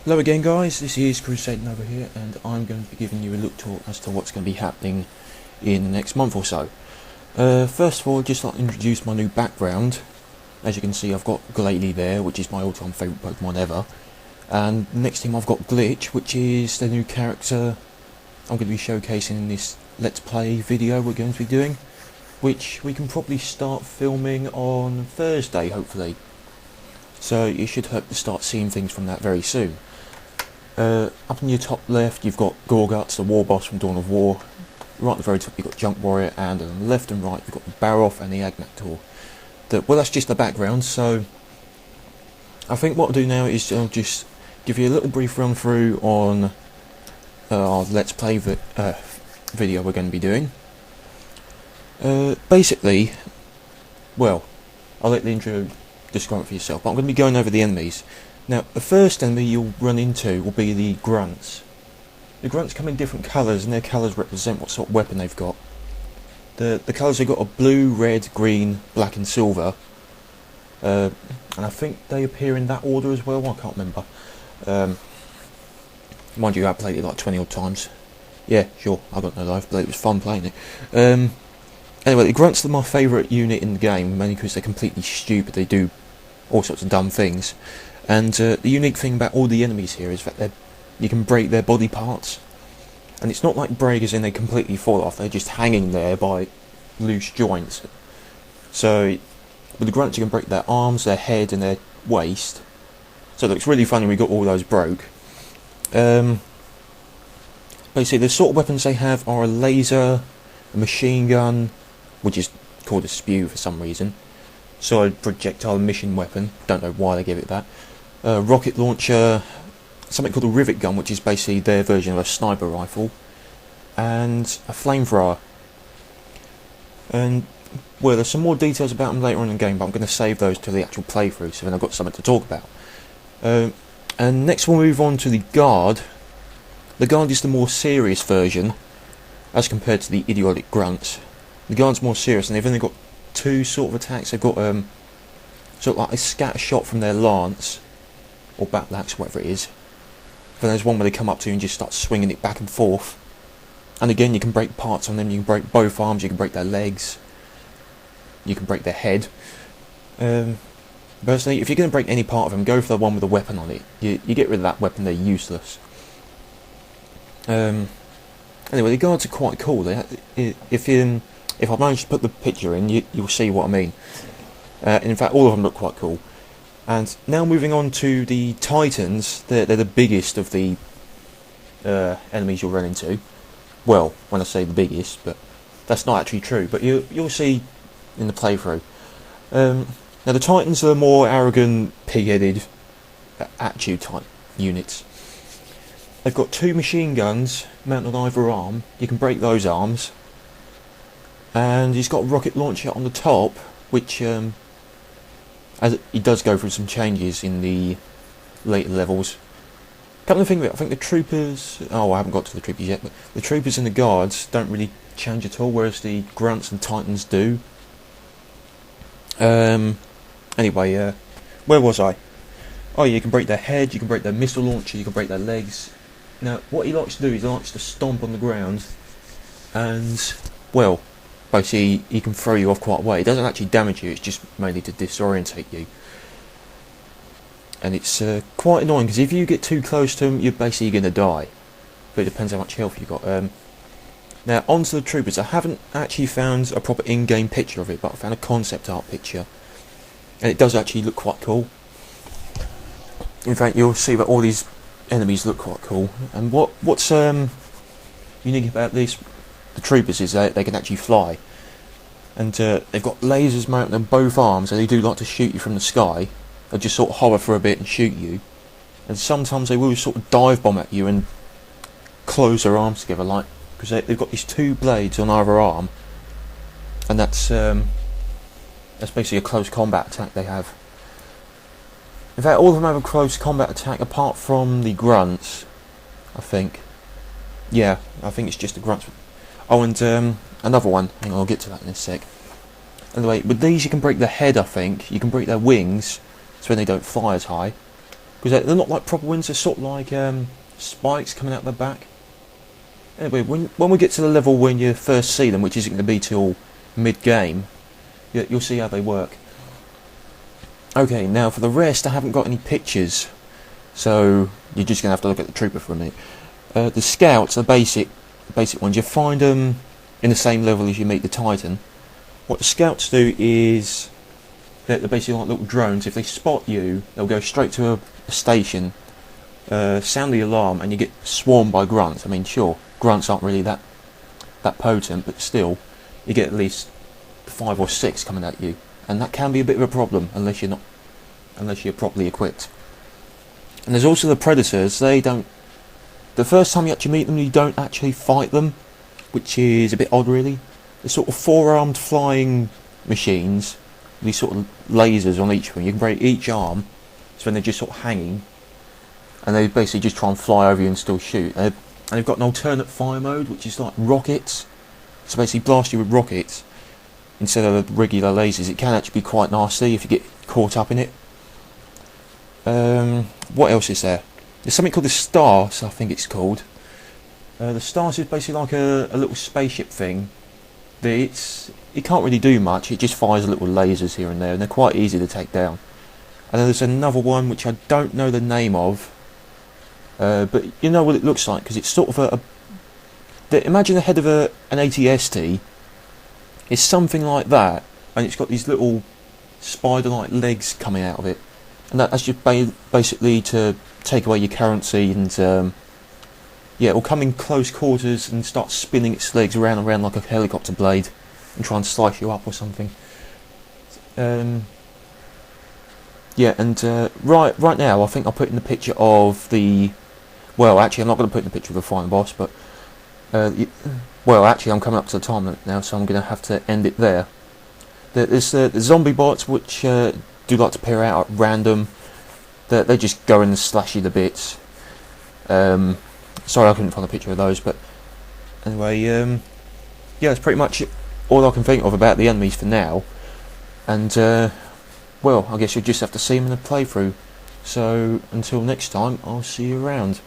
Hello again guys, this is Crusading over here, and I'm going to be giving you a look talk as to what's going to be happening in the next month or so. First of all, I'd just like to introduce my new background. As you can see, I've got Glalie there, which is my all-time favourite Pokemon ever. And next to him I've got Glitch, which is the new character I'm going to be showcasing in this Let's Play video we're going to be doing, which we can probably start filming on Thursday, hopefully. So you should hope to start seeing things from that very soon. Up in your top left you've got Gorguts, the war boss from Dawn of War. Right at the very top you've got Junk Warrior, and on the left and right you've got the Baroth and the Agnaktor. Well, that's just the background, so I think what I'll do now is I'll just give you a little brief run through on our Let's Play video we're going to be doing. Basically, well, I'll let the intro describe it for yourself, but I'm going to be going over the enemies. Now, the first enemy you'll run into will be the Grunts. The Grunts come in different colours, and their colours represent what sort of weapon they've got. The colours they've got are blue, red, green, black and silver. And I think they appear in that order as well, I can't remember. Mind you, I've played it like 20 odd times. Yeah, sure, I got no life, but it was fun playing it. Anyway, the Grunts are my favourite unit in the game, mainly because they're completely stupid. They do all sorts of dumb things. And the unique thing about all the enemies here is that you can break their body parts. And it's not like break as in they completely fall off, they're just hanging there by loose joints. So, with the Grunts you can break their arms, their head and their waist. So it looks really funny when we got all those broke. Basically, the sort of weapons they have are a laser, a machine gun, which is called a spew for some reason. Solid projectile mission weapon, don't know why they give it that. Rocket launcher, something called a rivet gun, which is basically their version of a sniper rifle, and a flamethrower. And well, there's some more details about them later on in the game, but I'm going to save those to the actual playthrough, so then I've got something to talk about. And next we'll move on to the Guard. The Guard is the more serious version, as compared to the idiotic Grunts. The Guard's more serious, and they've only got two sort of attacks. They've got sort of like a scatter shot from their lance, or battle axe, whatever it is. Then there's one where they come up to you and just start swinging it back and forth. And again, you can break parts on them. You can break both arms, you can break their legs, you can break their head. Personally, if you're going to break any part of them, go for the one with the weapon on it. You get rid of that weapon, they're useless. Anyway, the Guards are quite cool. If I manage to put the picture in, you'll see what I mean. In fact, all of them look quite cool. And now moving on to the Titans, they're the biggest of the enemies you'll run into. Well, when I say the biggest, but that's not actually true. But you'll see in the playthrough. Now the Titans are more arrogant, pig-headed, attitude type units. They've got two machine guns mounted on either arm. You can break those arms. And he's got a rocket launcher on the top, which as he does go through some changes in the later levels. Come to think of it, I think the troopers, I haven't got to the troopers yet, but the troopers and the Guards don't really change at all, whereas the Grunts and Titans do. Anyway, where was I? Oh, you can break their head, you can break their missile launcher, you can break their legs. Now, what he likes to do is he likes to stomp on the ground, and, well, basically he can throw you off quite a way. It doesn't actually damage you, it's just mainly to disorientate you. And it's quite annoying, because if you get too close to him, you're basically going to die. But it depends how much health you've got. Now, onto the troopers. I haven't actually found a proper in-game picture of it, but I found a concept art picture. And it does actually look quite cool. In fact, you'll see that all these enemies look quite cool. And what's unique about the troopers is that they can actually fly. And they've got lasers mounted on both arms, and they do like to shoot you from the sky. They'll just sort of hover for a bit and shoot you. And sometimes they will sort of dive bomb at you and close their arms together, like, because they've got these two blades on either arm, and that's basically a close combat attack they have. In fact, all of them have a close combat attack apart from the Grunts, I think. Yeah, I think it's just the Grunts. Oh, and another one. Hang on, I'll get to that in a sec. Anyway, with these you can break their head, I think. You can break their wings, so when they don't fly as high. because they're not like proper wings, they're sort of like spikes coming out the back. Anyway, when we get to the level when you first see them, which isn't going to be till mid-game, you'll see how they work. Okay, now for the rest, I haven't got any pictures, so you're just going to have to look at the trooper for a minute. The scouts are basic ones. You find them in the same level as you meet the Titan. What the scouts do is they're basically like little drones. If they spot you, they'll go straight to a station, sound the alarm, and you get swarmed by grunts. I mean, sure, grunts aren't really that potent, but still, you get at least 5 or 6 coming at you, and that can be a bit of a problem unless you're properly equipped. And there's also the predators. They don't. The first time you actually meet them, you don't actually fight them, which is a bit odd, really. They're sort of 4-armed flying machines, these sort of lasers on each one. You can break each arm, so when they're just sort of hanging, and they basically just try and fly over you and still shoot. And they've got an alternate fire mode, which is like rockets. So basically blast you with rockets instead of regular lasers. It can actually be quite nasty if you get caught up in it. What else is there? There's something called the Stars, I think it's called. The Stars is basically like a little spaceship thing. It can't really do much, it just fires little lasers here and there, and they're quite easy to take down. And then there's another one which I don't know the name of, but you know what it looks like, because it's sort of imagine the head of an AT-ST. It's something like that, and it's got these little spider-like legs coming out of it, and that's just basically to take away your currency, and yeah, it will come in close quarters and start spinning its legs around and around like a helicopter blade and try and slice you up or something. Yeah, and right now I think I'll put in the picture of the. Well, actually, I'm not going to put in the picture of the final boss, but well, actually, I'm coming up to the time limit now, so I'm going to have to end it there. There's the zombie bots, which do like to appear out at random. They just go in and slash you to bits. Sorry I couldn't find a picture of those, but anyway, yeah, that's pretty much all I can think of about the enemies for now. And well, I guess you'll just have to see them in the playthrough. So until next time, I'll see you around.